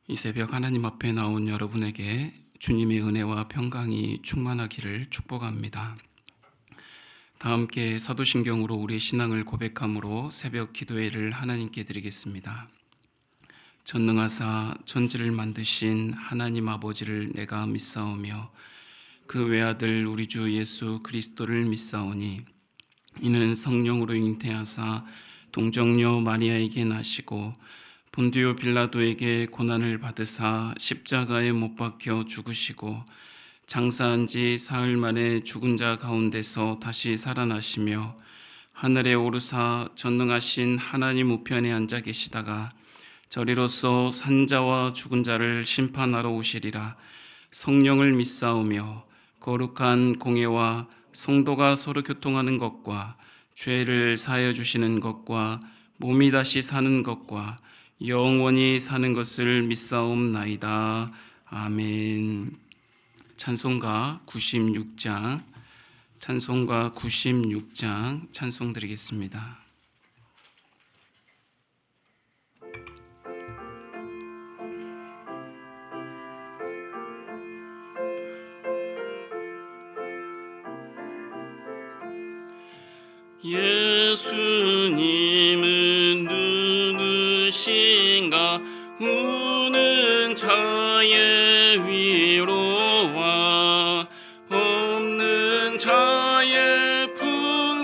이 새벽 하나님 앞에 나온 여러분에게 주님의 은혜와 평강이 충만하기를 축복합니다. 다 함께 사도신경으로 우리의 신앙을 고백함으로 새벽 기도회를 하나님께 드리겠습니다. 전능하사 천지를 만드신 하나님 아버지를 내가 믿사오며 그 외아들 우리 주 예수 그리스도를 믿사오니 이는 성령으로 잉태하사 동정녀 마리아에게 나시고 본디오 빌라도에게 고난을 받으사 십자가에 못 박혀 죽으시고 장사한 지 사흘 만에 죽은 자 가운데서 다시 살아나시며 하늘에 오르사 전능하신 하나님 우편에 앉아 계시다가 저리로서 산자와 죽은 자를 심판하러 오시리라. 성령을 믿사오며 거룩한 공예와 성도가 서로 교통하는 것과 죄를 사하여 주시는 것과 몸이 다시 사는 것과 영원히 사는 것을 믿사옵나이다. 아멘. 찬송가 96장 찬송 드리겠습니다. 예수님은 누구신가? 우는 자의 위로와 없는 자의 풍성이며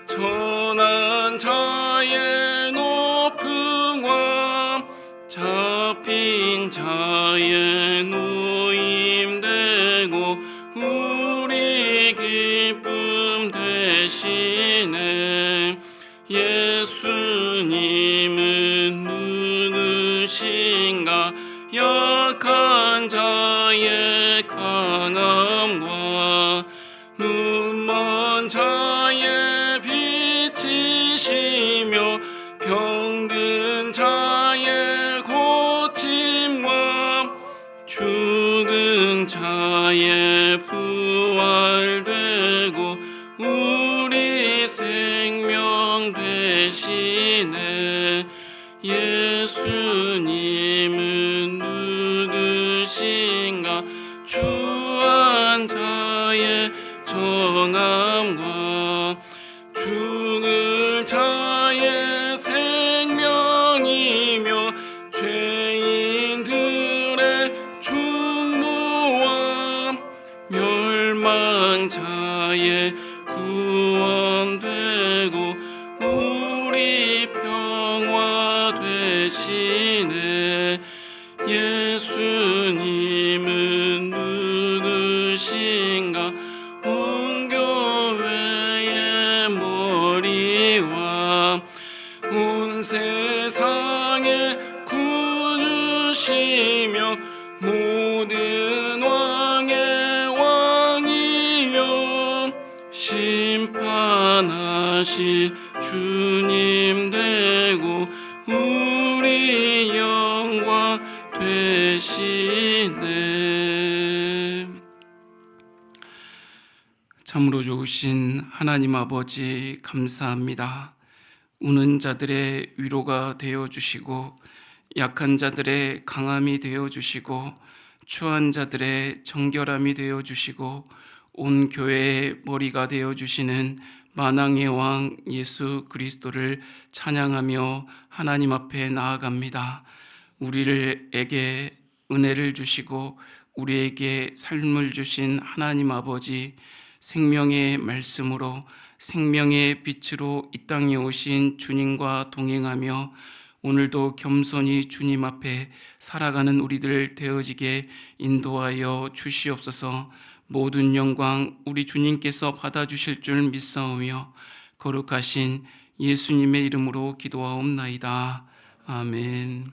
천한 자의 높음과 잡힌 자의 노임되고 우리 기쁨 되시네. 예수님은 누구신가? 약한 자의 강함과 눈먼 자의 빛이시며 병든 자의 고침과 죽은 자의 부활되고 우리 생명 되시네. 예수님은 누구신가? 주한 자의 정함과 죽을 자의 생명이며 죄인들의 충무와 멸망자의 구원되고 우리 평화 되시네. 예수님은 누구신가? 온 교회의 머리와 온 세상의 구주시며 모든 왕의 왕이여 심판하실 주님 되고 우리 영광 되시네. 참으로 좋으신 하나님 아버지 감사합니다. 우는 자들의 위로가 되어주시고 약한 자들의 강함이 되어주시고 추한 자들의 정결함이 되어주시고 온 교회의 머리가 되어주시는 만왕의 왕 예수 그리스도를 찬양하며 하나님 앞에 나아갑니다. 우리에게 은혜를 주시고 우리에게 삶을 주신 하나님 아버지, 생명의 말씀으로 생명의 빛으로 이 땅에 오신 주님과 동행하며 오늘도 겸손히 주님 앞에 살아가는 우리들 되어지게 인도하여 주시옵소서. 모든 영광 우리 주님께서 받아주실 줄 믿사오며 거룩하신 예수님의 이름으로 기도하옵나이다. 아멘.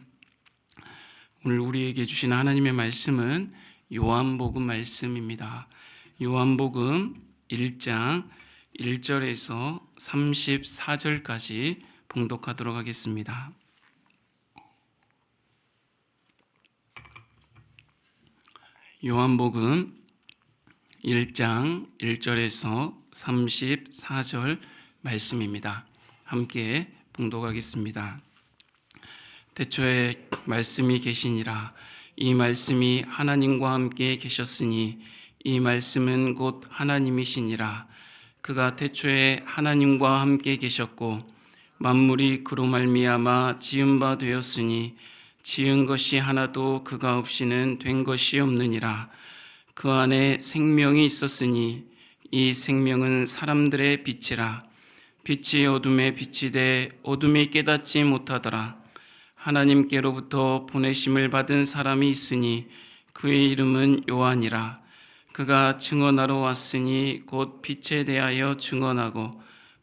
오늘 우리에게 주신 하나님의 말씀은 요한복음 말씀입니다. 요한복음 1장 1절에서 34절까지 봉독하도록 하겠습니다. 요한복음 1장 1절에서 34절 말씀입니다. 함께 봉독하겠습니다. 태초에 말씀이 계시니라. 이 말씀이 하나님과 함께 계셨으니 이 말씀은 곧 하나님이시니라. 그가 태초에 하나님과 함께 계셨고 만물이 그로 말미암아 지은 바 되었으니 지은 것이 하나도 그가 없이는 된 것이 없느니라. 그 안에 생명이 있었으니 이 생명은 사람들의 빛이라. 빛이 어둠에 비치되 어둠이 깨닫지 못하더라. 하나님께로부터 보내심을 받은 사람이 있으니 그의 이름은 요한이라. 그가 증언하러 왔으니 곧 빛에 대하여 증언하고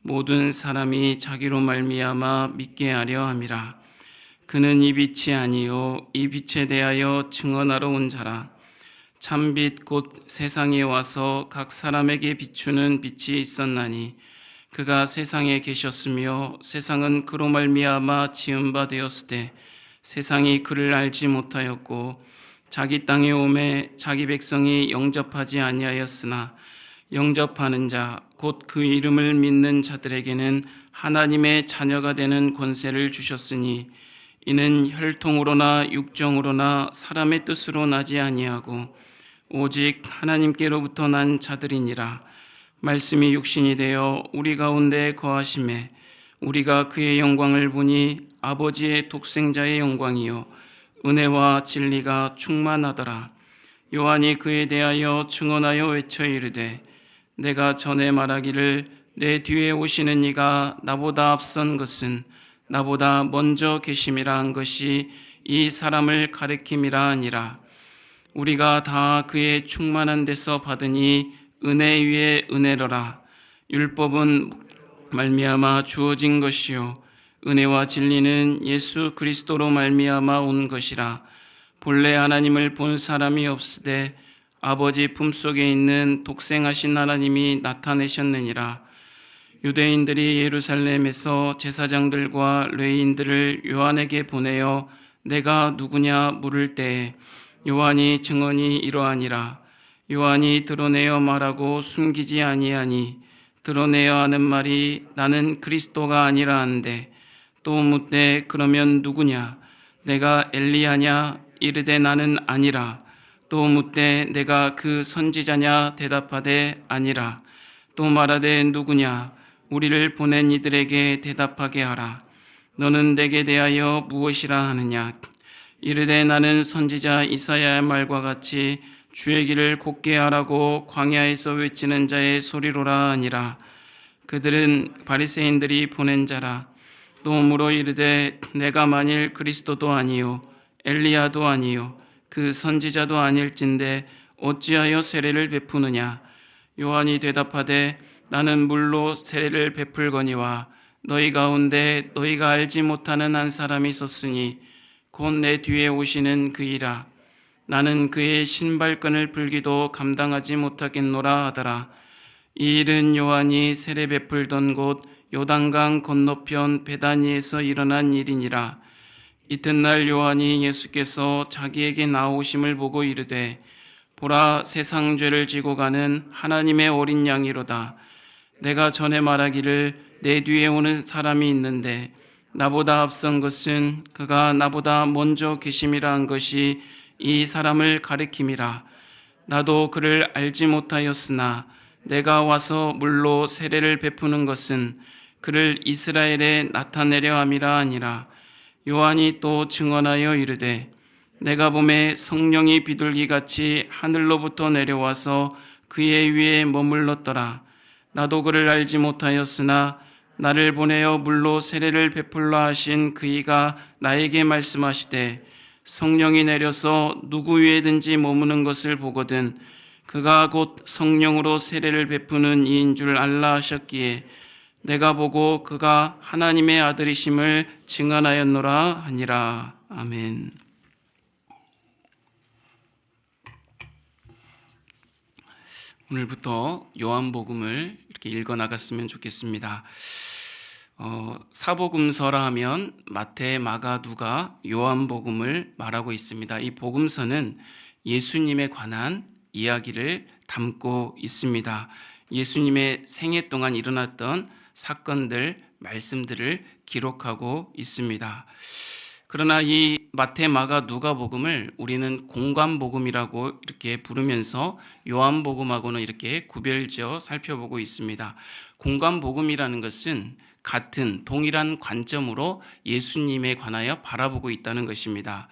모든 사람이 자기로 말미암아 믿게 하려 함이라. 그는 이 빛이 아니요 이 빛에 대하여 증언하러 온 자라. 참빛 곧 세상에 와서 각 사람에게 비추는 빛이 있었나니 그가 세상에 계셨으며 세상은 그로 말미암아 지은 바 되었으되 세상이 그를 알지 못하였고 자기 땅에 오매 자기 백성이 영접하지 아니하였으나 영접하는 자 곧 그 이름을 믿는 자들에게는 하나님의 자녀가 되는 권세를 주셨으니 이는 혈통으로나 육정으로나 사람의 뜻으로 나지 아니하고 오직 하나님께로부터 난 자들이니라. 말씀이 육신이 되어 우리 가운데 거하심에 우리가 그의 영광을 보니 아버지의 독생자의 영광이요 은혜와 진리가 충만하더라. 요한이 그에 대하여 증언하여 외쳐 이르되 내가 전에 말하기를 내 뒤에 오시는 이가 나보다 앞선 것은 나보다 먼저 계심이라 한 것이 이 사람을 가리킴이라 하니라. 우리가 다 그의 충만한 데서 받으니 은혜 위에 은혜로라. 율법은 말미암아 주어진 것이요 은혜와 진리는 예수 그리스도로 말미암아 온 것이라. 본래 하나님을 본 사람이 없으되 아버지 품속에 있는 독생하신 하나님이 나타내셨느니라. 유대인들이 예루살렘에서 제사장들과 레위인들을 요한에게 보내어 내가 누구냐 물을 때에 요한이 증언이 이러하니라. 요한이 드러내어 말하고 숨기지 아니하니 드러내어 하는 말이 나는 그리스도가 아니라 한데 또 묻되 그러면 누구냐 내가 엘리야냐 이르되 나는 아니라. 또 묻되 내가 그 선지자냐 대답하되 아니라. 또 말하되 누구냐 우리를 보낸 이들에게 대답하게 하라. 너는 내게 대하여 무엇이라 하느냐 이르되 나는 선지자 이사야의 말과 같이 주의 길을 곧게 하라고 광야에서 외치는 자의 소리로라 하니라. 그들은 바리새인들이 보낸 자라. 또 물어 이르되 내가 만일 그리스도도 아니요 엘리야도 아니요 그 선지자도 아닐진데 어찌하여 세례를 베푸느냐. 요한이 대답하되 나는 물로 세례를 베풀거니와 너희 가운데 너희가 알지 못하는 한 사람이 있었으니 곧 내 뒤에 오시는 그이라. 나는 그의 신발끈을 풀기도 감당하지 못하겠노라 하더라. 이 일은 요한이 세례 베풀던 곳 요단강 건너편 베다니에서 일어난 일이니라. 이튿날 요한이 예수께서 자기에게 나오심을 보고 이르되 보라 세상 죄를 지고 가는 하나님의 어린 양이로다. 내가 전에 말하기를 내 뒤에 오는 사람이 있는데 나보다 앞선 것은 그가 나보다 먼저 계심이라 한 것이 이 사람을 가리킴이라. 나도 그를 알지 못하였으나 내가 와서 물로 세례를 베푸는 것은 그를 이스라엘에 나타내려 함이라 하니라. 요한이 또 증언하여 이르되 내가 보매 성령이 비둘기같이 하늘로부터 내려와서 그의 위에 머물렀더라. 나도 그를 알지 못하였으나 나를 보내어 물로 세례를 베풀라 하신 그이가 나에게 말씀하시되 성령이 내려서 누구 위에든지 머무는 것을 보거든 그가 곧 성령으로 세례를 베푸는 이인 줄 알라 하셨기에 내가 보고 그가 하나님의 아들이심을 증언하였노라 하니라. 아멘. 오늘부터 요한복음을 이렇게 읽어 나갔으면 좋겠습니다. 사복음서라 하면 마태, 마가, 누가, 요한복음을 말하고 있습니다. 이 복음서는 예수님에 관한 이야기를 담고 있습니다. 예수님의 생애 동안 일어났던 사건들, 말씀들을 기록하고 있습니다. 그러나 이 마태, 마가, 누가복음을 우리는 공관복음이라고 이렇게 부르면서 요한복음하고는 이렇게 구별지어 살펴보고 있습니다. 공관복음이라는 것은 같은 동일한 관점으로 예수님에 관하여 바라보고 있다는 것입니다.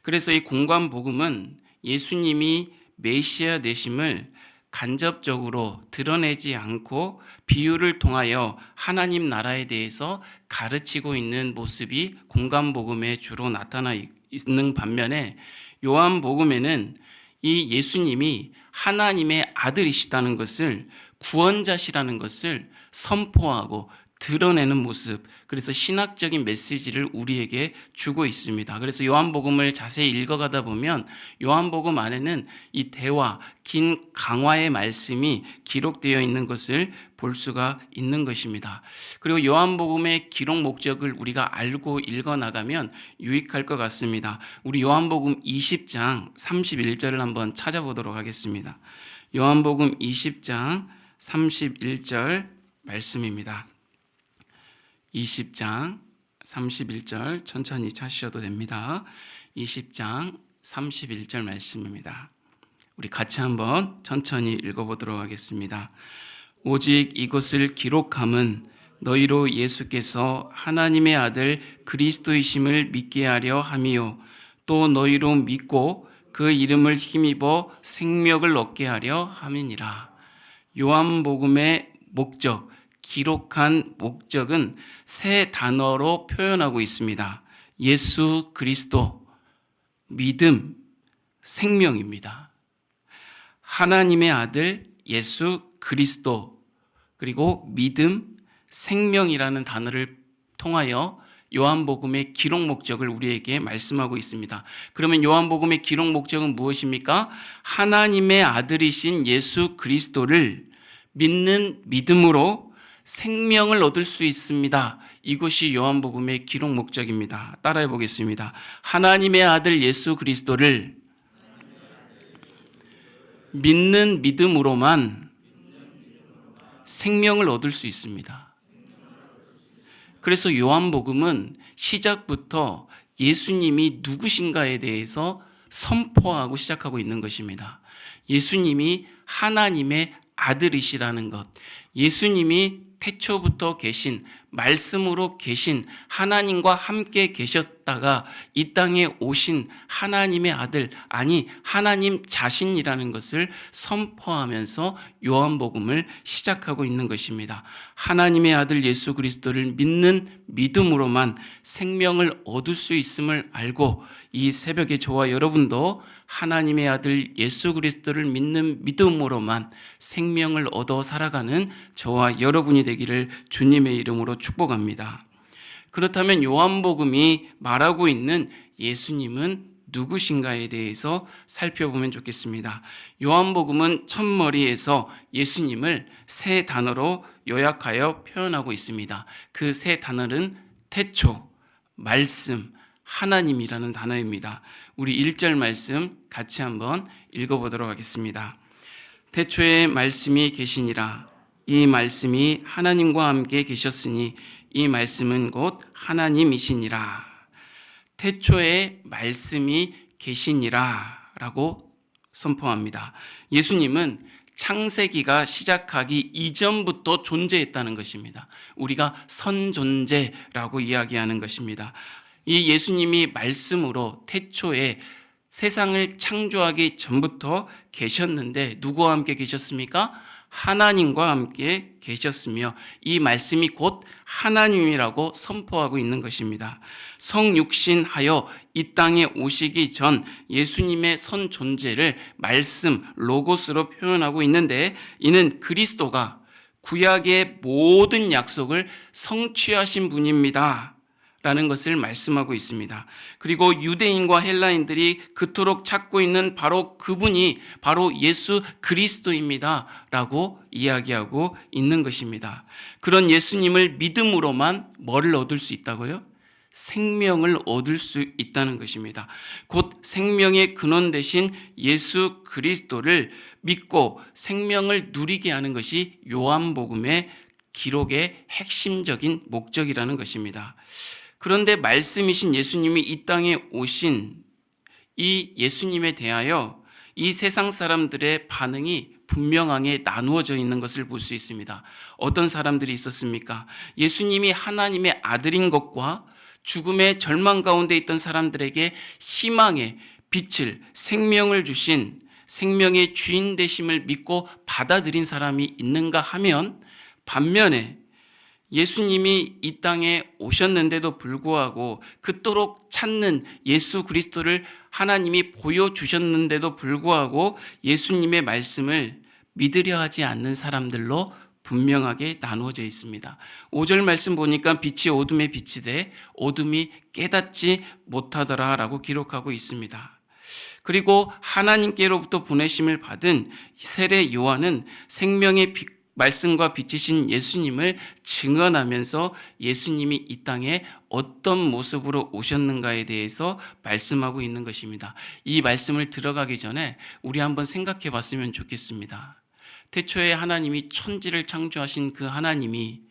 그래서 이 공관복음은 예수님이 메시아 되심을 간접적으로 드러내지 않고 비유를 통하여 하나님 나라에 대해서 가르치고 있는 모습이 공관복음에 주로 나타나 있는 반면에 요한복음에는 이 예수님이 하나님의 아들이시다는 것을, 구원자시라는 것을 선포하고 드러내는 모습, 그래서 신학적인 메시지를 우리에게 주고 있습니다. 그래서 요한복음을 자세히 읽어가다 보면 요한복음 안에는 이 대화, 긴 강화의 말씀이 기록되어 있는 것을 볼 수가 있는 것입니다. 그리고 요한복음의 기록 목적을 우리가 알고 읽어나가면 유익할 것 같습니다. 우리 요한복음 20장 31절을 한번 찾아보도록 하겠습니다. 요한복음 20장 31절 말씀입니다. 20장 31절 천천히 찾으셔도 됩니다. 20장 31절 말씀입니다. 우리 같이 한번 천천히 읽어보도록 하겠습니다. 오직 이것을 기록함은 너희로 예수께서 하나님의 아들 그리스도이심을 믿게 하려 함이요 또 너희로 믿고 그 이름을 힘입어 생명을 얻게 하려 함이니라. 요한복음의 목적, 기록한 목적은 세 단어로 표현하고 있습니다. 예수 그리스도, 믿음, 생명입니다. 하나님의 아들 예수 그리스도, 그리고 믿음, 생명이라는 단어를 통하여 요한복음의 기록 목적을 우리에게 말씀하고 있습니다. 그러면 요한복음의 기록 목적은 무엇입니까? 하나님의 아들이신 예수 그리스도를 믿는 믿음으로 생명을 얻을 수 있습니다. 이것이 요한복음의 기록 목적입니다. 따라해 보겠습니다. 하나님의 아들 예수 그리스도를 믿는 믿음으로만 생명을 얻을 수 있습니다. 그래서 요한복음은 시작부터 예수님이 누구신가에 대해서 선포하고 시작하고 있는 것입니다. 예수님이 하나님의 아들이시라는 것, 예수님이 태초부터 계신, 말씀으로 계신, 하나님과 함께 계셨다가 이 땅에 오신 하나님의 아들, 아니 하나님 자신이라는 것을 선포하면서 요한복음을 시작하고 있는 것입니다. 하나님의 아들 예수 그리스도를 믿는 믿음으로만 생명을 얻을 수 있음을 알고 이 새벽에 저와 여러분도 하나님의 아들 예수 그리스도를 믿는 믿음으로만 생명을 얻어 살아가는 저와 여러분이 되기를 주님의 이름으로 축복합니다. 그렇다면 요한복음이 말하고 있는 예수님은 누구신가에 대해서 살펴보면 좋겠습니다. 요한복음은 첫머리에서 예수님을 세 단어로 요약하여 표현하고 있습니다. 그 세 단어는 태초, 말씀, 하나님이라는 단어입니다. 우리 1절 말씀 같이 한번 읽어보도록 하겠습니다. 태초에 말씀이 계시니라. 이 말씀이 하나님과 함께 계셨으니 이 말씀은 곧 하나님이시니라. 태초에 말씀이 계시니라 라고 선포합니다. 예수님은 창세기가 시작하기 이전부터 존재했다는 것입니다. 우리가 선존재라고 이야기하는 것입니다. 이 예수님이 말씀으로 태초에 세상을 창조하기 전부터 계셨는데 누구와 함께 계셨습니까? 하나님과 함께 계셨으며 이 말씀이 곧 하나님이라고 선포하고 있는 것입니다. 성육신하여 이 땅에 오시기 전 예수님의 선 존재를 말씀, 로고스로 표현하고 있는데 이는 그리스도가 구약의 모든 약속을 성취하신 분입니다. 라는 것을 말씀하고 있습니다. 그리고 유대인과 헬라인들이 그토록 찾고 있는 바로 그분이 바로 예수 그리스도입니다. 라고 이야기하고 있는 것입니다. 그런 예수님을 믿음으로만 뭐를 얻을 수 있다고요? 생명을 얻을 수 있다는 것입니다. 곧 생명의 근원 되신 예수 그리스도를 믿고 생명을 누리게 하는 것이 요한복음의 기록의 핵심적인 목적이라는 것입니다. 그런데 말씀이신 예수님이 이 땅에 오신 이 예수님에 대하여 이 세상 사람들의 반응이 분명하게 나누어져 있는 것을 볼 수 있습니다. 어떤 사람들이 있었습니까? 예수님이 하나님의 아들인 것과 죽음의 절망 가운데 있던 사람들에게 희망의 빛을, 생명을 주신 생명의 주인 되심을 믿고 받아들인 사람이 있는가 하면, 반면에 예수님이 이 땅에 오셨는데도 불구하고 그토록 찾는 예수 그리스도를 하나님이 보여주셨는데도 불구하고 예수님의 말씀을 믿으려 하지 않는 사람들로 분명하게 나누어져 있습니다. 5절 말씀 보니까 빛이 어둠에 비치되 어둠이 깨닫지 못하더라 라고 기록하고 있습니다. 그리고 하나님께로부터 보내심을 받은 세례 요한은 생명의 말씀과 빛이신 예수님을 증언하면서 예수님이 이 땅에 어떤 모습으로 오셨는가에 대해서 말씀하고 있는 것입니다. 이 말씀을 들어가기 전에 우리 한번 생각해 봤으면 좋겠습니다. 태초에 하나님이 천지를 창조하신 그 하나님이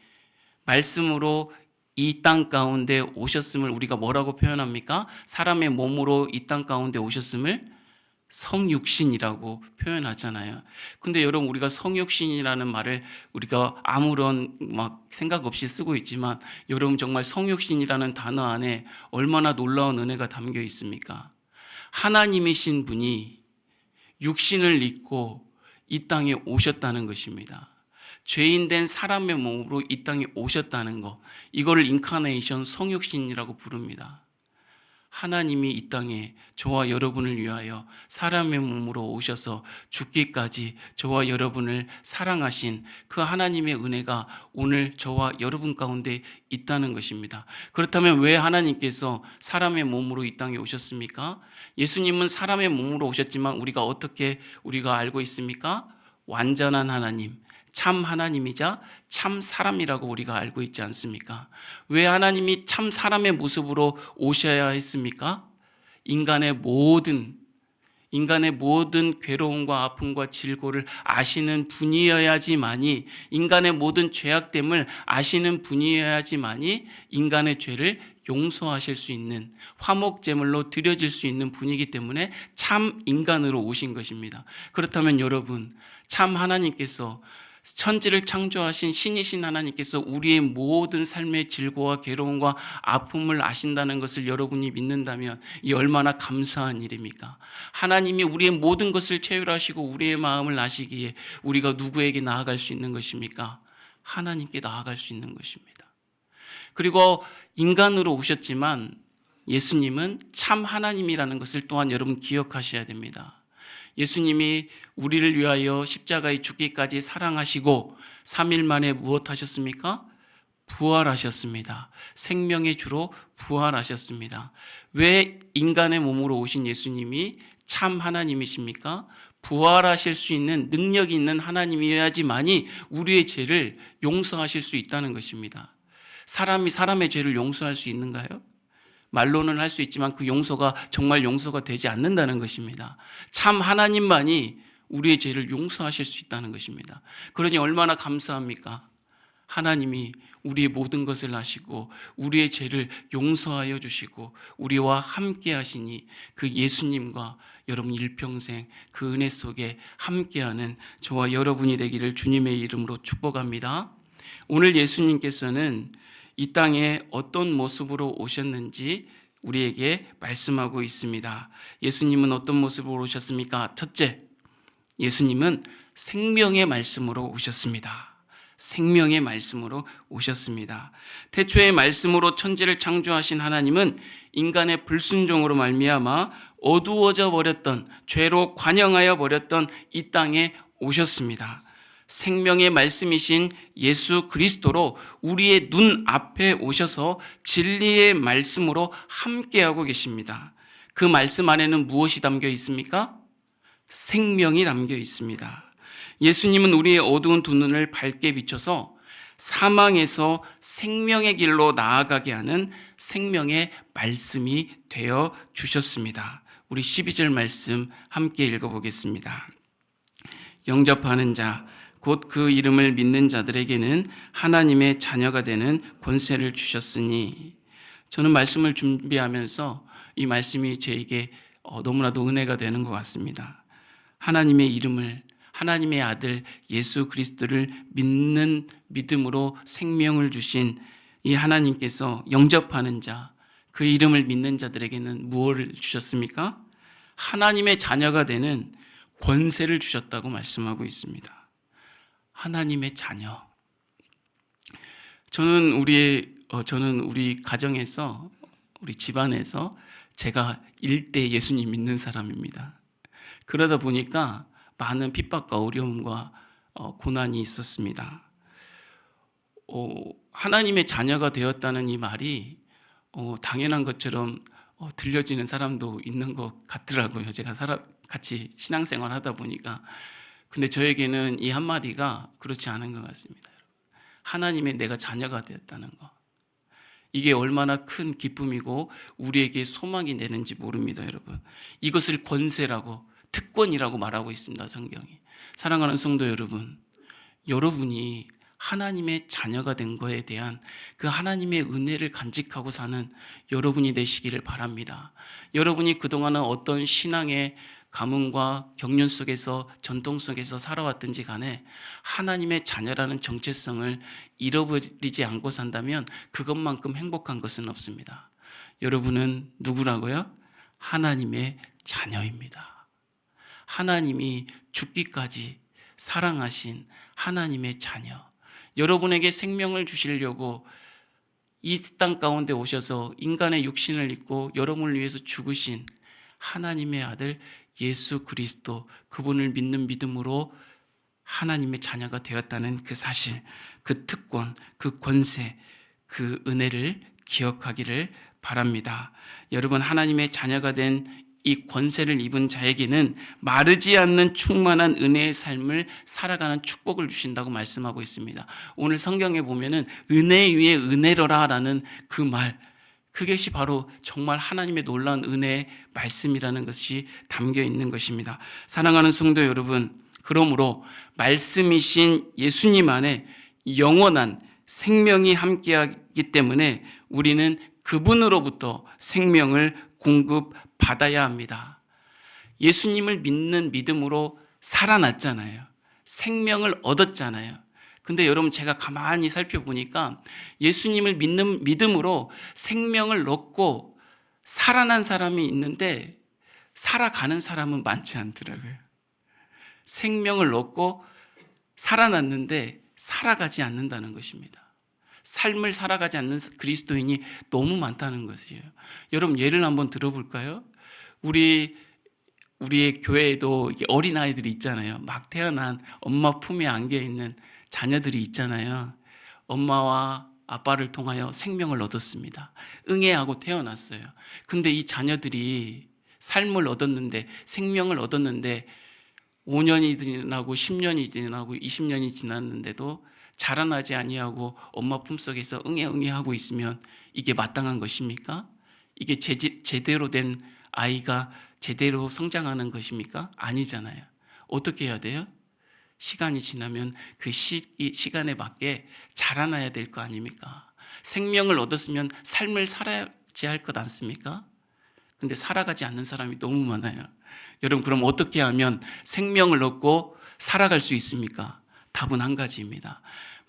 말씀으로 이 땅 가운데 오셨음을 우리가 뭐라고 표현합니까? 사람의 몸으로 이 땅 가운데 오셨음을 성육신이라고 표현하잖아요. 근데 여러분, 우리가 성육신이라는 말을 우리가 아무런 생각 없이 쓰고 있지만, 여러분 정말 성육신이라는 단어 안에 얼마나 놀라운 은혜가 담겨 있습니까? 하나님이신 분이 육신을 입고 이 땅에 오셨다는 것입니다. 죄인 된 사람의 몸으로 이 땅에 오셨다는 것, 이거를 인카네이션, 성육신이라고 부릅니다. 하나님이 이 땅에 저와 여러분을 위하여 사람의 몸으로 오셔서 죽기까지 저와 여러분을 사랑하신 그 하나님의 은혜가 오늘 저와 여러분 가운데 있다는 것입니다. 그렇다면 왜 하나님께서 사람의 몸으로 이 땅에 오셨습니까? 예수님은 사람의 몸으로 오셨지만 우리가 알고 있습니까? 완전한 하나님, 참 하나님이자 참 사람이라고 우리가 알고 있지 않습니까? 왜 하나님이 참 사람의 모습으로 오셔야 했습니까? 인간의 모든 괴로움과 아픔과 질고를 아시는 분이어야지만이, 인간의 모든 죄악됨을 아시는 분이어야지만이 인간의 죄를 용서하실 수 있는, 화목제물로 드려질 수 있는 분이기 때문에 참 인간으로 오신 것입니다. 그렇다면 여러분, 참 하나님께서, 천지를 창조하신 신이신 하나님께서 우리의 모든 삶의 질고와 괴로움과 아픔을 아신다는 것을 여러분이 믿는다면 이 얼마나 감사한 일입니까? 하나님이 우리의 모든 것을 체휼하시고 우리의 마음을 아시기에 우리가 누구에게 나아갈 수 있는 것입니까? 하나님께 나아갈 수 있는 것입니다. 그리고 인간으로 오셨지만 예수님은 참 하나님이라는 것을 또한 여러분 기억하셔야 됩니다. 예수님이 우리를 위하여 십자가에 죽기까지 사랑하시고 3일 만에 무엇 하셨습니까? 부활하셨습니다. 생명의 주로 부활하셨습니다. 왜 인간의 몸으로 오신 예수님이 참 하나님이십니까? 부활하실 수 있는 능력이 있는 하나님이어야지만이 우리의 죄를 용서하실 수 있다는 것입니다. 사람이 사람의 죄를 용서할 수 있는가요? 말로는 할 수 있지만 그 용서가 정말 용서가 되지 않는다는 것입니다. 참 하나님만이 우리의 죄를 용서하실 수 있다는 것입니다. 그러니 얼마나 감사합니까? 하나님이 우리의 모든 것을 아시고 우리의 죄를 용서하여 주시고 우리와 함께 하시니 그 예수님과 여러분 일평생 그 은혜 속에 함께하는 저와 여러분이 되기를 주님의 이름으로 축복합니다. 오늘 예수님께서는 이 땅에 어떤 모습으로 오셨는지 우리에게 말씀하고 있습니다. 예수님은 어떤 모습으로 오셨습니까? 첫째, 예수님은 생명의 말씀으로 오셨습니다. 생명의 말씀으로 오셨습니다. 태초의 말씀으로 천지를 창조하신 하나님은 인간의 불순종으로 말미암아 어두워져 버렸던, 죄로 관영하여 버렸던 이 땅에 오셨습니다. 생명의 말씀이신 예수 그리스도로 우리의 눈 앞에 오셔서 진리의 말씀으로 함께하고 계십니다. 그 말씀 안에는 무엇이 담겨 있습니까? 생명이 담겨 있습니다. 예수님은 우리의 어두운 두 눈을 밝게 비춰서 사망에서 생명의 길로 나아가게 하는 생명의 말씀이 되어 주셨습니다. 우리 12절 말씀 함께 읽어보겠습니다. 영접하는 자, 곧 그 이름을 믿는 자들에게는 하나님의 자녀가 되는 권세를 주셨으니 저는 말씀을 준비하면서 이 말씀이 저에게 너무나도 은혜가 되는 것 같습니다. 하나님의 이름을, 하나님의 아들 예수 그리스도를 믿는 믿음으로 생명을 주신 이 하나님께서 영접하는 자, 그 이름을 믿는 자들에게는 무엇을 주셨습니까? 하나님의 자녀가 되는 권세를 주셨다고 말씀하고 있습니다. 하나님의 자녀. 저는 우리 가정에서, 우리 집안에서 제가 일대 예수님 믿는 사람입니다. 그러다 보니까 많은 핍박과 어려움과 고난이 있었습니다. 하나님의 자녀가 되었다는 이 말이 당연한 것처럼 들려지는 사람도 있는 것 같더라고요. 제가 같이 신앙생활 하다 보니까. 근데 저에게는 이 한마디가 그렇지 않은 것 같습니다. 하나님의 내가 자녀가 되었다는 거. 이게 얼마나 큰 기쁨이고 우리에게 소망이 되는지 모릅니다, 여러분. 이것을 권세라고, 특권이라고 말하고 있습니다, 성경이. 사랑하는 성도 여러분, 여러분이 하나님의 자녀가 된 거에 대한 그 하나님의 은혜를 간직하고 사는 여러분이 되시기를 바랍니다. 여러분이 그동안은 어떤 신앙의 가문과 경륜 속에서, 전통 속에서 살아왔든지 간에 하나님의 자녀라는 정체성을 잃어버리지 않고 산다면 그것만큼 행복한 것은 없습니다. 여러분은 누구라고요? 하나님의 자녀입니다. 하나님이 죽기까지 사랑하신 하나님의 자녀. 여러분에게 생명을 주시려고 이 땅 가운데 오셔서 인간의 육신을 입고 여러분을 위해서 죽으신 하나님의 아들 예수 그리스도, 그분을 믿는 믿음으로 하나님의 자녀가 되었다는 그 사실, 그 특권, 그 권세, 그 은혜를 기억하기를 바랍니다. 여러분, 하나님의 자녀가 된 이 권세를 입은 자에게는 마르지 않는 충만한 은혜의 삶을 살아가는 축복을 주신다고 말씀하고 있습니다. 오늘 성경에 보면은 은혜 위에 은혜로라라는 그 말, 그것이 바로 정말 하나님의 놀라운 은혜의 말씀이라는 것이 담겨 있는 것입니다. 사랑하는 성도 여러분, 그러므로 말씀이신 예수님 안에 영원한 생명이 함께하기 때문에 우리는 그분으로부터 생명을 공급받아야 합니다. 예수님을 믿는 믿음으로 살아났잖아요. 생명을 얻었잖아요. 근데 여러분, 제가 가만히 살펴보니까 예수님을 믿는 믿음으로 생명을 얻고 살아난 사람이 있는데 살아가는 사람은 많지 않더라고요. 생명을 얻고 살아났는데 살아가지 않는다는 것입니다. 삶을 살아가지 않는 그리스도인이 너무 많다는 것이에요. 여러분, 예를 한번 들어볼까요? 우리의 교회에도 어린아이들이 있잖아요. 막 태어난 엄마 품에 안겨있는 자녀들이 있잖아요. 엄마와 아빠를 통하여 생명을 얻었습니다. 응애하고 태어났어요. 근데 이 자녀들이 삶을 얻었는데, 생명을 얻었는데 5년이 지나고 10년이 지나고 20년이 지났는데도 자라나지 아니하고 엄마 품속에서 응애하고 있으면 이게 마땅한 것입니까? 이게 제대로 된 아이가 제대로 성장하는 것입니까? 아니잖아요. 어떻게 해야 돼요? 시간이 지나면 그 시간에 맞게 자라나야 될 거 아닙니까? 생명을 얻었으면 삶을 살아야지 할 것 않습니까? 근데 살아가지 않는 사람이 너무 많아요. 여러분, 그럼 어떻게 하면 생명을 얻고 살아갈 수 있습니까? 답은 한 가지입니다.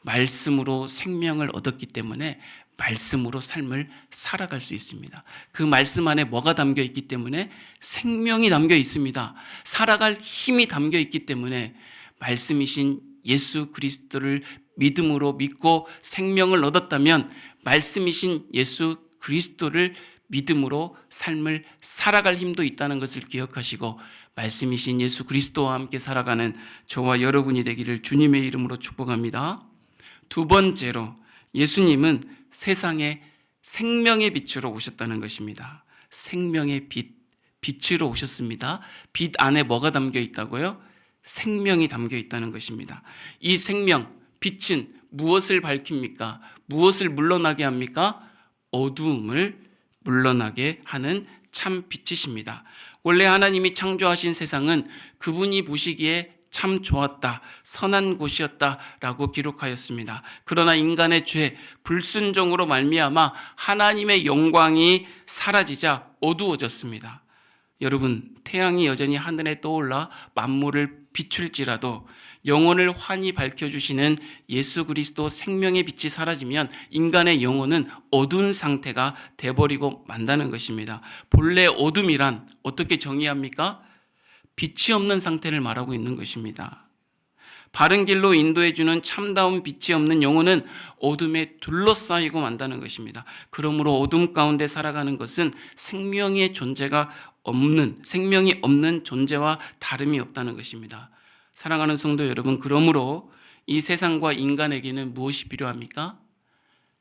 말씀으로 생명을 얻었기 때문에 말씀으로 삶을 살아갈 수 있습니다. 그 말씀 안에 뭐가 담겨 있기 때문에 생명이 담겨 있습니다. 살아갈 힘이 담겨 있기 때문에 말씀이신 예수 그리스도를 믿음으로 믿고 생명을 얻었다면 말씀이신 예수 그리스도를 믿음으로 삶을 살아갈 힘도 있다는 것을 기억하시고 말씀이신 예수 그리스도와 함께 살아가는 저와 여러분이 되기를 주님의 이름으로 축복합니다. 두 번째로, 예수님은 세상에 생명의 빛으로 오셨다는 것입니다. 생명의 빛, 빛으로 오셨습니다. 빛 안에 뭐가 담겨 있다고요? 생명이 담겨 있다는 것입니다. 이 생명, 빛은 무엇을 밝힙니까? 무엇을 물러나게 합니까? 어두움을 물러나게 하는 참 빛이십니다. 원래 하나님이 창조하신 세상은 그분이 보시기에 참 좋았다, 선한 곳이었다라고 기록하였습니다. 그러나 인간의 죄, 불순종으로 말미암아 하나님의 영광이 사라지자 어두워졌습니다. 여러분, 태양이 여전히 하늘에 떠올라 만물을 비출지라도 영혼을 환히 밝혀주시는 예수 그리스도 생명의 빛이 사라지면 인간의 영혼은 어두운 상태가 돼버리고 만다는 것입니다. 본래 어둠이란 어떻게 정의합니까? 빛이 없는 상태를 말하고 있는 것입니다. 바른 길로 인도해주는 참다운 빛이 없는 영혼은 어둠에 둘러싸이고 만다는 것입니다. 그러므로 어둠 가운데 살아가는 것은 생명이 없는 존재와 다름이 없다는 것입니다. 사랑하는 성도 여러분, 그러므로 이 세상과 인간에게는 무엇이 필요합니까?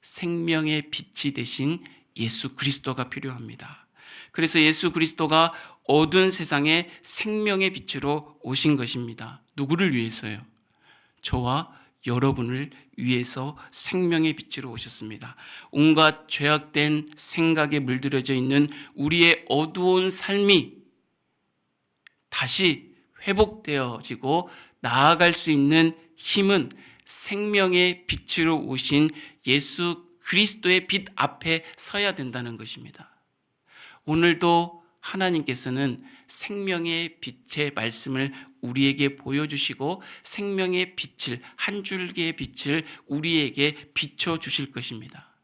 생명의 빛이 되신 예수 그리스도가 필요합니다. 그래서 예수 그리스도가 어두운 세상에 생명의 빛으로 오신 것입니다. 누구를 위해서요? 저와 여러분을 위해서 생명의 빛으로 오셨습니다. 온갖 죄악된 생각에 물들여져 있는 우리의 어두운 삶이 다시 회복되어지고 나아갈 수 있는 힘은 생명의 빛으로 오신 예수 그리스도의 빛 앞에 서야 된다는 것입니다. 오늘도 하나님께서는 생명의 빛의 말씀을 우리에게 보여주시고 생명의 빛을, 한 줄기의 빛을 우리에게 비춰주실 것입니다.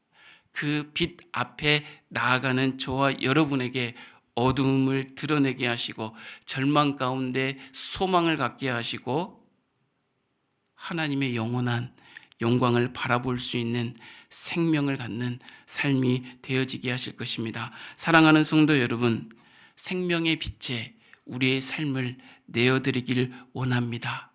그 빛 앞에 나아가는 저와 여러분에게 어두움을 드러내게 하시고 절망 가운데 소망을 갖게 하시고 하나님의 영원한 영광을 바라볼 수 있는 생명을 갖는 삶이 되어지게 하실 것입니다. 사랑하는 성도 여러분, 생명의 빛에 우리의 삶을 내어드리길 원합니다.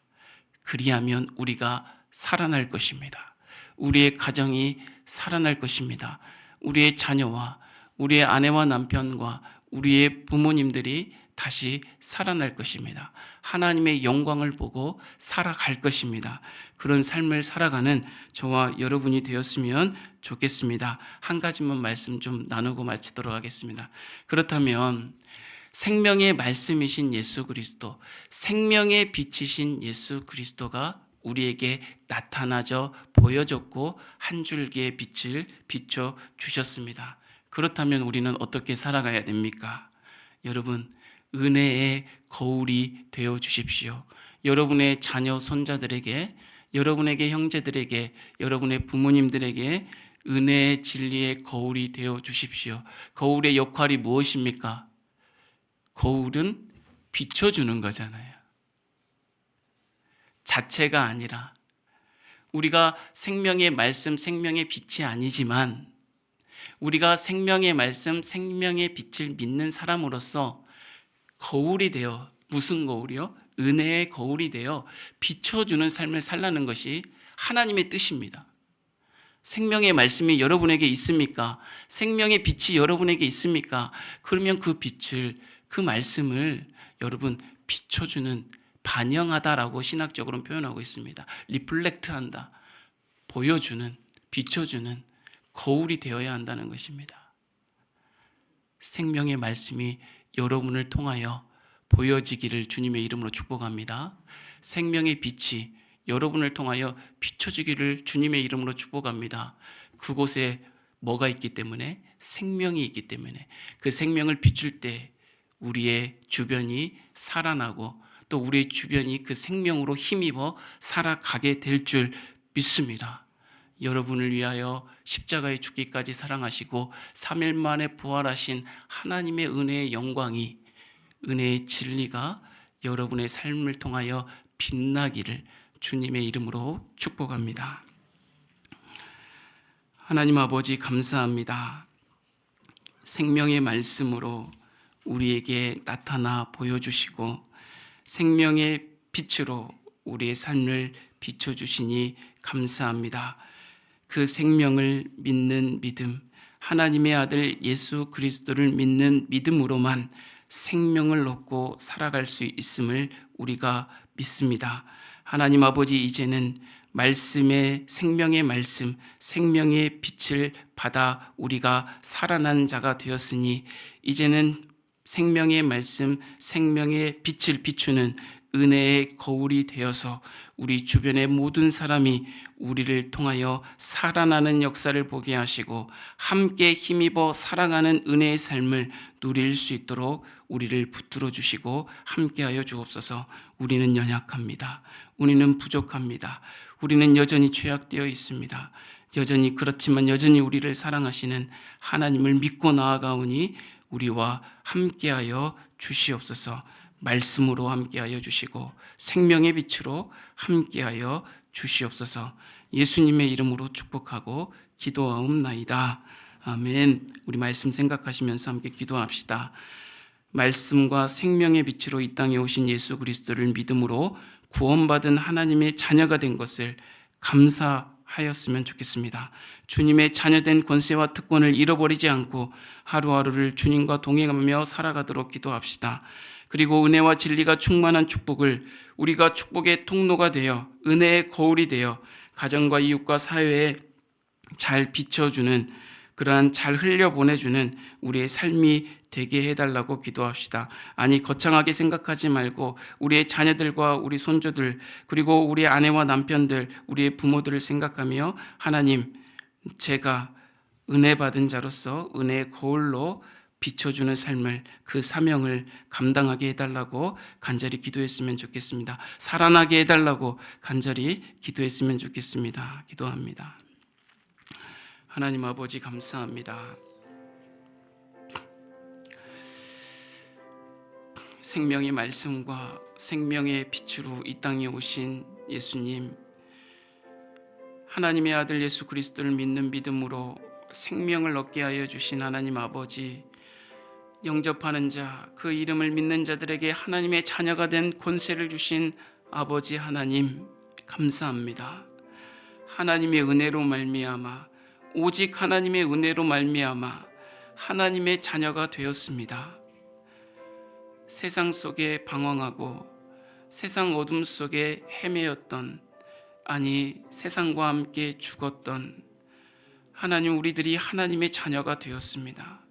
그리하면 우리가 살아날 것입니다. 우리의 가정이 살아날 것입니다. 우리의 자녀와 우리의 아내와 남편과 우리의 부모님들이 다시 살아날 것입니다. 하나님의 영광을 보고 살아갈 것입니다. 그런 삶을 살아가는 저와 여러분이 되었으면 좋겠습니다. 한 가지만 말씀 좀 나누고 마치도록 하겠습니다. 그렇다면 생명의 말씀이신 예수 그리스도, 생명의 빛이신 예수 그리스도가 우리에게 나타나져 보여졌고 한 줄기의 빛을 비춰 주셨습니다. 그렇다면 우리는 어떻게 살아가야 됩니까? 여러분, 은혜의 거울이 되어 주십시오. 여러분의 자녀 손자들에게, 여러분에게 형제들에게, 여러분의 부모님들에게 은혜의 진리의 거울이 되어 주십시오. 거울의 역할이 무엇입니까? 거울은 비춰주는 거잖아요. 자체가 아니라 우리가 생명의 말씀, 생명의 빛이 아니지만 우리가 생명의 말씀, 생명의 빛을 믿는 사람으로서 거울이 되어, 무슨 거울이요? 은혜의 거울이 되어 비춰주는 삶을 살라는 것이 하나님의 뜻입니다. 생명의 말씀이 여러분에게 있습니까? 생명의 빛이 여러분에게 있습니까? 그러면 그 빛을, 그 말씀을 여러분 비춰주는, 반영하다라고 신학적으로는 표현하고 있습니다. 리플렉트한다, 보여주는, 비춰주는 거울이 되어야 한다는 것입니다. 생명의 말씀이 여러분을 통하여 보여지기를 주님의 이름으로 축복합니다. 생명의 빛이 여러분을 통하여 비춰지기를 주님의 이름으로 축복합니다. 그곳에 뭐가 있기 때문에? 생명이 있기 때문에. 그 생명을 비출 때 우리의 주변이 살아나고 또 우리의 주변이 그 생명으로 힘입어 살아가게 될 줄 믿습니다. 여러분을 위하여 십자가에 죽기까지 사랑하시고 3일 만에 부활하신 하나님의 은혜의 영광이, 은혜의 진리가 여러분의 삶을 통하여 빛나기를 주님의 이름으로 축복합니다. 하나님 아버지 감사합니다. 생명의 말씀으로 우리에게 나타나 보여주시고 생명의 빛으로 우리의 삶을 비춰주시니 감사합니다. 그 생명을 믿는 믿음, 하나님의 아들 예수 그리스도를 믿는 믿음으로만 생명을 얻고 살아갈 수 있음을 우리가 믿습니다. 하나님 아버지, 이제는 말씀의, 생명의 말씀, 생명의 빛을 받아 우리가 살아난 자가 되었으니 이제는 생명의 말씀, 생명의 빛을 비추는 은혜의 거울이 되어서 우리 주변의 모든 사람이 우리를 통하여 살아나는 역사를 보게 하시고 함께 힘입어 살아가는 은혜의 삶을 누릴 수 있도록 우리를 붙들어 주시고 함께하여 주옵소서. 우리는 연약합니다. 우리는 부족합니다. 우리는 여전히 죄악되어 있습니다. 여전히 그렇지만 여전히 우리를 사랑하시는 하나님을 믿고 나아가오니 우리와 함께하여 주시옵소서. 말씀으로 함께하여 주시고 생명의 빛으로 함께하여 주시옵소서. 예수님의 이름으로 축복하고 기도하옵나이다. 아멘. 우리 말씀 생각하시면서 함께 기도합시다. 말씀과 생명의 빛으로 이 땅에 오신 예수 그리스도를 믿음으로 구원받은 하나님의 자녀가 된 것을 감사하였으면 좋겠습니다. 주님의 자녀된 권세와 특권을 잃어버리지 않고 하루하루를 주님과 동행하며 살아가도록 기도합시다. 그리고 은혜와 진리가 충만한 축복을 우리가 축복의 통로가 되어 은혜의 거울이 되어 가정과 이웃과 사회에 잘 비춰주는 그러한 잘 흘려보내주는 우리의 삶이 되게 해달라고 기도합시다. 아니 거창하게 생각하지 말고 우리의 자녀들과 우리 손주들 그리고 우리 아내와 남편들 우리의 부모들을 생각하며 하나님 제가 은혜 받은 자로서 은혜의 거울로 비춰주는 삶을 그 사명을 감당하게 해달라고 간절히 기도했으면 좋겠습니다. 살아나게 해달라고 간절히 기도했으면 좋겠습니다. 기도합니다. 하나님 아버지 감사합니다. 생명의 말씀과 생명의 빛으로 이 땅에 오신 예수님, 하나님의 아들 예수 그리스도를 믿는 믿음으로 생명을 얻게 하여 주신 하나님 아버지, 영접하는 자, 그 이름을 믿는 자들에게 하나님의 자녀가 된 권세를 주신 아버지 하나님 감사합니다. 하나님의 은혜로 말미암아 오직 하나님의 은혜로 말미암아 하나님의 자녀가 되었습니다. 세상 속에 방황하고 세상 어둠 속에 헤매었던 아니 세상과 함께 죽었던 하나님 우리들이 하나님의 자녀가 되었습니다.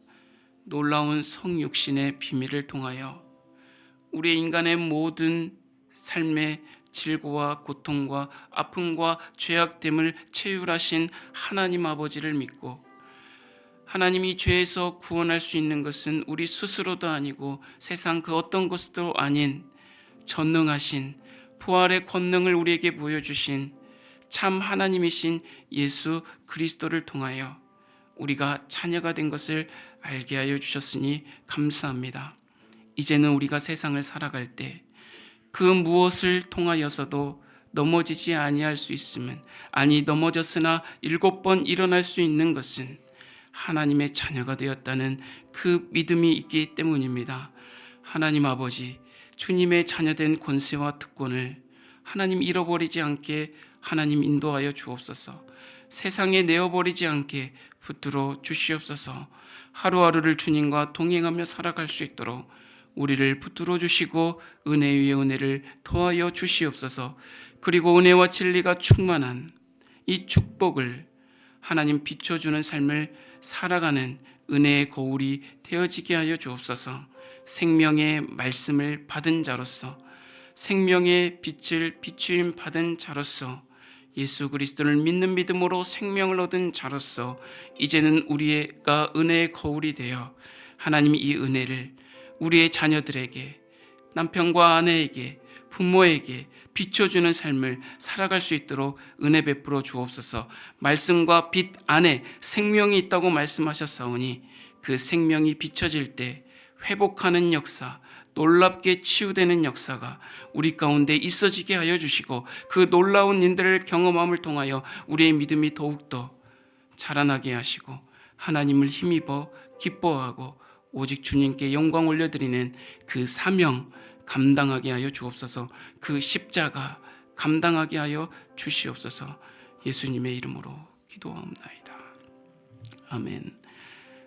놀라운 성육신의 비밀을 통하여 우리 인간의 모든 삶의 질고와 고통과 아픔과 죄악됨을 채율하신 하나님 아버지를 믿고 하나님이 죄에서 구원할 수 있는 것은 우리 스스로도 아니고 세상 그 어떤 것도 아닌 전능하신 부활의 권능을 우리에게 보여주신 참 하나님이신 예수 그리스도를 통하여 우리가 자녀가 된 것을 알게 하여 주셨으니 감사합니다. 이제는 우리가 세상을 살아갈 때 그 무엇을 통하여서도 넘어지지 아니할 수 있음은 아니 넘어졌으나 7번 일어날 수 있는 것은 하나님의 자녀가 되었다는 그 믿음이 있기 때문입니다. 하나님 아버지 주님의 자녀된 권세와 특권을 하나님 잃어버리지 않게 하나님 인도하여 주옵소서. 세상에 내어버리지 않게 붙들어 주시옵소서. 하루하루를 주님과 동행하며 살아갈 수 있도록 우리를 붙들어 주시고 은혜 위에 은혜를 더하여 주시옵소서. 그리고 은혜와 진리가 충만한 이 축복을 하나님 비춰주는 삶을 살아가는 은혜의 거울이 되어지게 하여 주옵소서. 생명의 말씀을 받은 자로서 생명의 빛을 비추임 받은 자로서 예수 그리스도를 믿는 믿음으로 생명을 얻은 자로서 이제는 우리가 은혜의 거울이 되어 하나님이 이 은혜를 우리의 자녀들에게 남편과 아내에게 부모에게 비춰주는 삶을 살아갈 수 있도록 은혜 베풀어 주옵소서. 말씀과 빛 안에 생명이 있다고 말씀하셨사오니 그 생명이 비춰질 때 회복하는 역사, 놀랍게 치유되는 역사가 우리 가운데 있어지게 하여 주시고 그 놀라운 일들을 경험함을 통하여 우리의 믿음이 더욱더 자라나게 하시고 하나님을 힘입어 기뻐하고 오직 주님께 영광 올려드리는 그 사명 감당하게 하여 주옵소서. 그 십자가 감당하게 하여 주시옵소서. 예수님의 이름으로 기도하옵나이다. 아멘.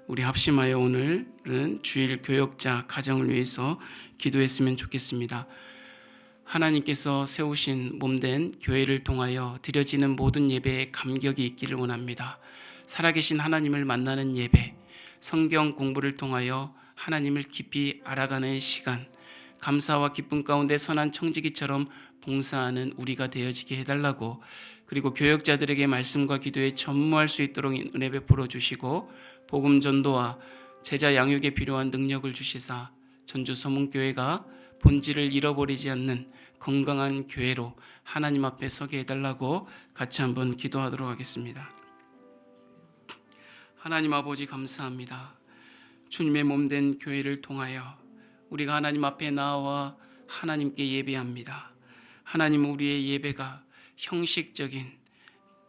우리 합심하여 오늘은 주일 교역자 가정을 위해서 기도했으면 좋겠습니다. 하나님께서 세우신 몸된 교회를 통하여 드려지는 모든 예배에 감격이 있기를 원합니다. 살아계신 하나님을 만나는 예배, 성경 공부를 통하여 하나님을 깊이 알아가는 시간, 감사와 기쁨 가운데 선한 청지기처럼 봉사하는 우리가 되어지게 해달라고, 그리고 교역자들에게 말씀과 기도에 전무할 수 있도록 은혜 베풀어 주시고 복음 전도와 제자 양육에 필요한 능력을 주시사 전주 서문교회가 본질을 잃어버리지 않는 건강한 교회로 하나님 앞에 서게 해달라고 같이 한번 기도하도록 하겠습니다. 하나님 아버지 감사합니다. 주님의 몸된 교회를 통하여 우리가 하나님 앞에 나와 하나님께 예배합니다. 하나님, 우리의 예배가 형식적인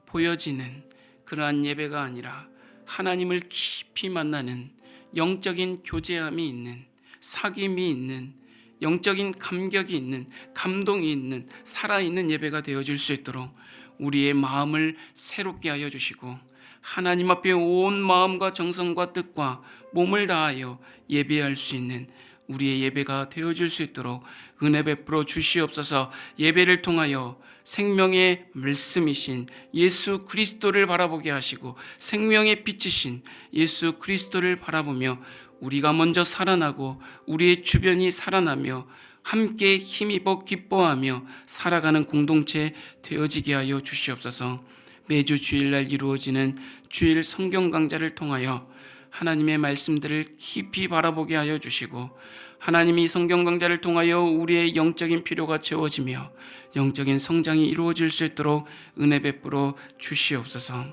보여지는 그러한 예배가 아니라 하나님을 깊이 만나는 영적인 교제함이 있는, 사귐이 있는, 영적인 감격이 있는, 감동이 있는, 살아있는 예배가 되어질 수 있도록 우리의 마음을 새롭게 하여 주시고 하나님 앞에 온 마음과 정성과 뜻과 몸을 다하여 예배할 수 있는 우리의 예배가 되어질 수 있도록 은혜 베풀어 주시옵소서. 예배를 통하여 생명의 말씀이신 예수 그리스도를 바라보게 하시고 생명의 빛이신 예수 그리스도를 바라보며 우리가 먼저 살아나고 우리의 주변이 살아나며 함께 힘입어 기뻐하며 살아가는 공동체 되어지게 하여 주시옵소서. 매주 주일날 이루어지는 주일 성경 강좌를 통하여 하나님의 말씀들을 깊이 바라보게 하여 주시고 하나님이 성경 강좌를 통하여 우리의 영적인 필요가 채워지며 영적인 성장이 이루어질 수 있도록 은혜 베풀어 주시옵소서.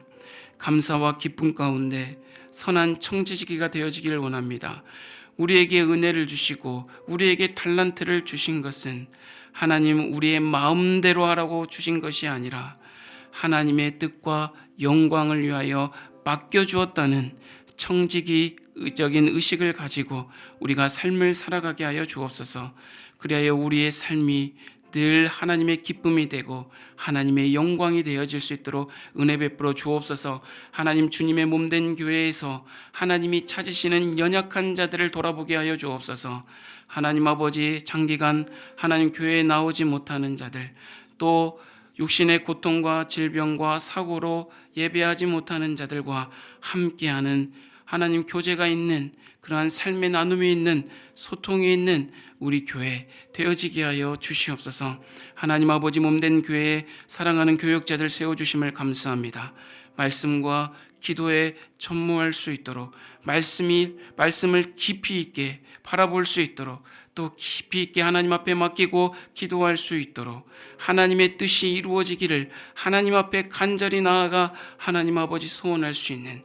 감사와 기쁨 가운데 선한 청지기가 되어지기를 원합니다. 우리에게 은혜를 주시고 우리에게 달란트를 주신 것은 하나님 우리의 마음대로 하라고 주신 것이 아니라 하나님의 뜻과 영광을 위하여 맡겨주었다는 청지기적인 의식을 가지고 우리가 삶을 살아가게 하여 주옵소서. 그리하여 우리의 삶이 늘 하나님의 기쁨이 되고 하나님의 영광이 되어질 수 있도록 은혜 베풀어 주옵소서. 하나님, 주님의 몸된 교회에서 하나님이 찾으시는 연약한 자들을 돌아보게 하여 주옵소서. 하나님 아버지, 장기간 하나님 교회에 나오지 못하는 자들, 또 육신의 고통과 질병과 사고로 예배하지 못하는 자들과 함께하는 하나님 교제가 있는 그러한 삶의 나눔이 있는 소통이 있는 우리 교회 되어지게 하여 주시옵소서. 하나님 아버지, 몸된 교회에 사랑하는 교역자들 세워주심을 감사합니다. 말씀과 기도에 전무할 수 있도록 말씀을 깊이 있게 바라볼 수 있도록 또 깊이 있게 하나님 앞에 맡기고 기도할 수 있도록 하나님의 뜻이 이루어지기를 하나님 앞에 간절히 나아가 하나님 아버지 소원할 수 있는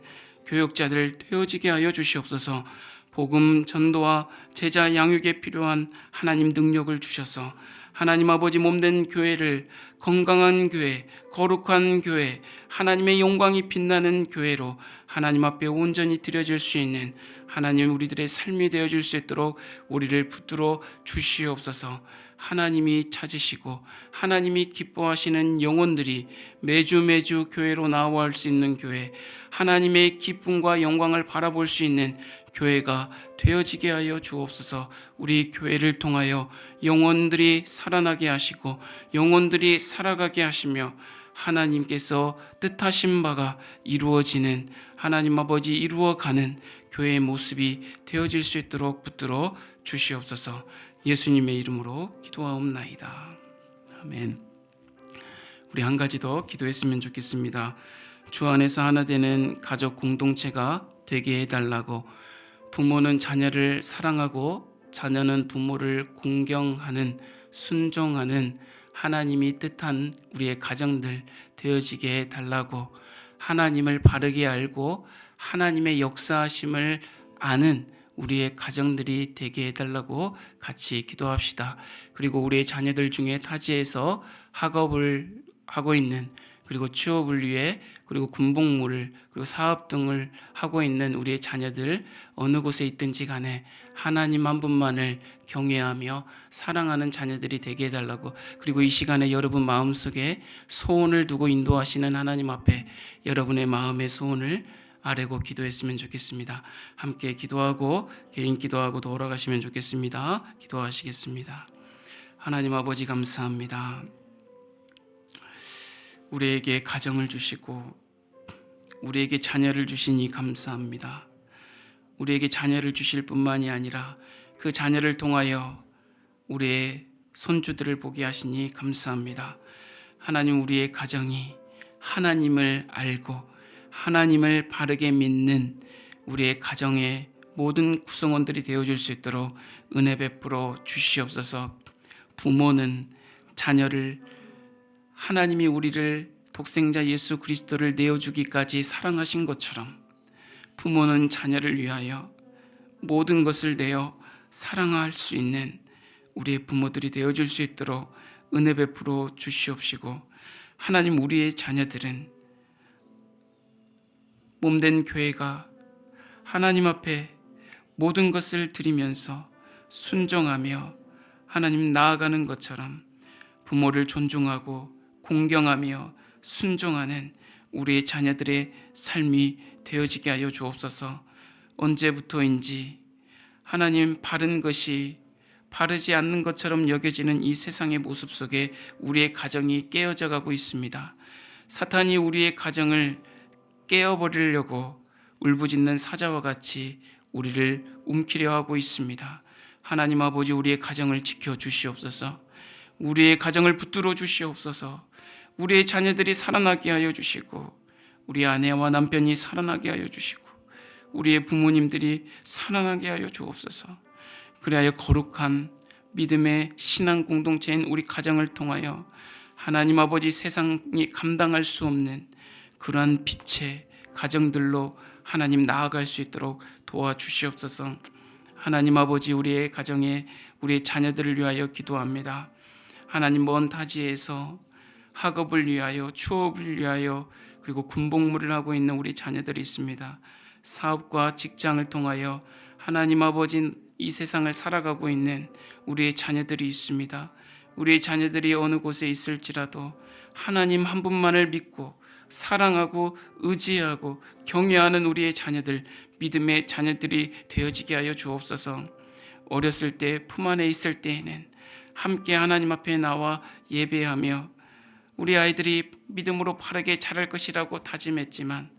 교역자들 되어지게 하여 주시옵소서. 복음 전도와 제자 양육에 필요한 하나님 능력을 주셔서 하나님 아버지 몸된 교회를 건강한 교회, 거룩한 교회, 하나님의 영광이 빛나는 교회로 하나님 앞에 온전히 드려질 수 있는 하나님 우리들의 삶이 되어질 수 있도록 우리를 붙들어 주시옵소서. 하나님이 찾으시고 하나님이 기뻐하시는 영혼들이 매주 교회로 나와올 수 있는 교회, 하나님의 기쁨과 영광을 바라볼 수 있는 교회가 되어지게 하여 주옵소서. 우리 교회를 통하여 영혼들이 살아나게 하시고 영혼들이 살아가게 하시며 하나님께서 뜻하신 바가 이루어지는 하나님 아버지 이루어가는 교회의 모습이 되어질 수 있도록 붙들어 주시옵소서. 예수님의 이름으로 기도하옵나이다. 아멘. 우리 한 가지 더 기도했으면 좋겠습니다. 주 안에서 하나 되는 가족 공동체가 되게 해달라고, 부모는 자녀를 사랑하고 자녀는 부모를 공경하는 순종하는 하나님이 뜻한 우리의 가정들 되어지게 해달라고, 하나님을 바르게 알고 하나님의 역사하심을 아는 우리의 가정들이 되게 해달라고 같이 기도합시다. 그리고 우리의 자녀들 중에 타지에서 학업을 하고 있는, 그리고 취업을 위해, 그리고 군복무를, 그리고 사업 등을 하고 있는 우리의 자녀들 어느 곳에 있든지 간에 하나님 한 분만을 경외하며 사랑하는 자녀들이 되게 해달라고, 그리고 이 시간에 여러분 마음속에 소원을 두고 인도하시는 하나님 앞에 여러분의 마음의 소원을 아뢰고 기도했으면 좋겠습니다. 함께 기도하고 개인 기도하고 돌아가시면 좋겠습니다. 기도하시겠습니다. 하나님 아버지 감사합니다. 우리에게 가정을 주시고 우리에게 자녀를 주시니 감사합니다. 우리에게 자녀를 주실 뿐만이 아니라 그 자녀를 통하여 우리의 손주들을 보게 하시니 감사합니다. 하나님, 우리의 가정이 하나님을 알고 하나님을 바르게 믿는 우리의 가정의 모든 구성원들이 되어줄 수 있도록 은혜 베풀어 주시옵소서. 부모는 자녀를, 하나님이 우리를 독생자 예수 그리스도를 내어주기까지 사랑하신 것처럼 부모는 자녀를 위하여 모든 것을 내어 사랑할 수 있는 우리의 부모들이 되어줄 수 있도록 은혜 베풀어 주시옵시고, 하나님, 우리의 자녀들은 몸된 교회가 하나님 앞에 모든 것을 드리면서 순종하며 하나님 나아가는 것처럼 부모를 존중하고 공경하며 순종하는 우리의 자녀들의 삶이 되어지게 하여 주옵소서. 언제부터인지 하나님, 바른 것이 바르지 않는 것처럼 여겨지는 이 세상의 모습 속에 우리의 가정이 깨어져 가고 있습니다. 사탄이 우리의 가정을 깨어버리려고 울부짖는 사자와 같이 우리를 움키려 하고 있습니다. 하나님 아버지, 우리의 가정을 지켜 주시옵소서. 우리의 가정을 붙들어 주시옵소서. 우리의 자녀들이 살아나게 하여 주시고, 우리 아내와 남편이 살아나게 하여 주시고, 우리의 부모님들이 살아나게 하여 주옵소서. 그리하여 거룩한 믿음의 신앙 공동체인 우리 가정을 통하여 하나님 아버지, 세상이 감당할 수 없는 그러한 빛의 가정들로 하나님 나아갈 수 있도록 도와주시옵소서. 하나님 아버지, 우리의 가정에 우리의 자녀들을 위하여 기도합니다. 하나님, 먼 타지에서 학업을 위하여, 취업을 위하여, 그리고 군복무를 하고 있는 우리 자녀들이 있습니다. 사업과 직장을 통하여 하나님 아버지, 이 세상을 살아가고 있는 우리의 자녀들이 있습니다. 우리의 자녀들이 어느 곳에 있을지라도 하나님 한 분만을 믿고 사랑하고 의지하고 경외하는 우리의 자녀들, 믿음의 자녀들이 되어지게 하여 주옵소서. 어렸을 때, 품 안에 있을 때에는 함께 하나님 앞에 나와 예배하며 우리 아이들이 믿음으로 바르게 자랄 것이라고 다짐했지만,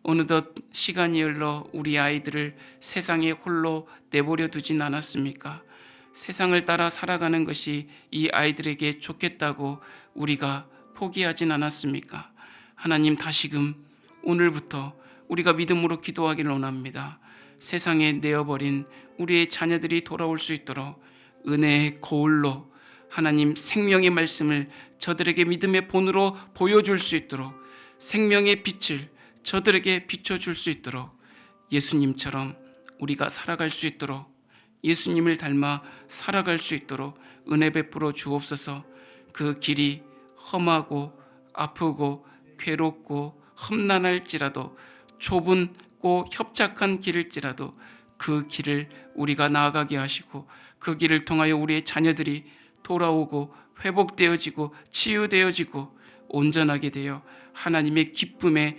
어느덧 시간이 흘러 우리 아이들을 세상에 홀로 내버려 두진 않았습니까? 세상을 따라 살아가는 것이 이 아이들에게 좋겠다고 우리가 포기하진 않았습니까? 하나님, 다시금 오늘부터 우리가 믿음으로 기도하기를 원합니다. 세상에 내어버린 우리의 자녀들이 돌아올 수 있도록 은혜의 거울로 하나님, 생명의 말씀을 저들에게 믿음의 본으로 보여줄 수 있도록, 생명의 빛을 저들에게 비춰줄 수 있도록, 예수님처럼 우리가 살아갈 수 있도록, 예수님을 닮아 살아갈 수 있도록 은혜 베풀어 주옵소서. 그 길이 험하고 아프고 괴롭고 험난할지라도, 좁은고 협착한 길일지라도 그 길을 우리가 나아가게 하시고, 그 길을 통하여 우리의 자녀들이 돌아오고 회복되어지고 치유되어지고 온전하게 되어 하나님의 기쁨의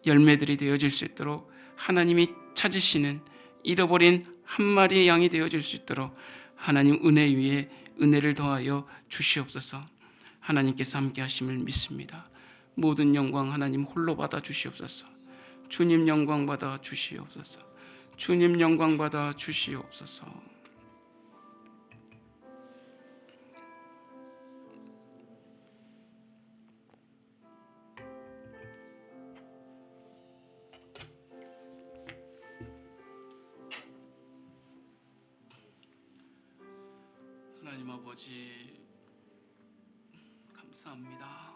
열매들이 되어질 수 있도록, 하나님이 찾으시는 잃어버린 한 마리의 양이 되어질 수 있도록 하나님 은혜 위에 은혜를 더하여 주시옵소서. 하나님께서 함께 하심을 믿습니다. 모든 영광 하나님 홀로 받아 주시옵소서. 주님 영광 받아 주시옵소서. 주님 영광 받아 주시옵소서. 하나님 아버지, 감사합니다.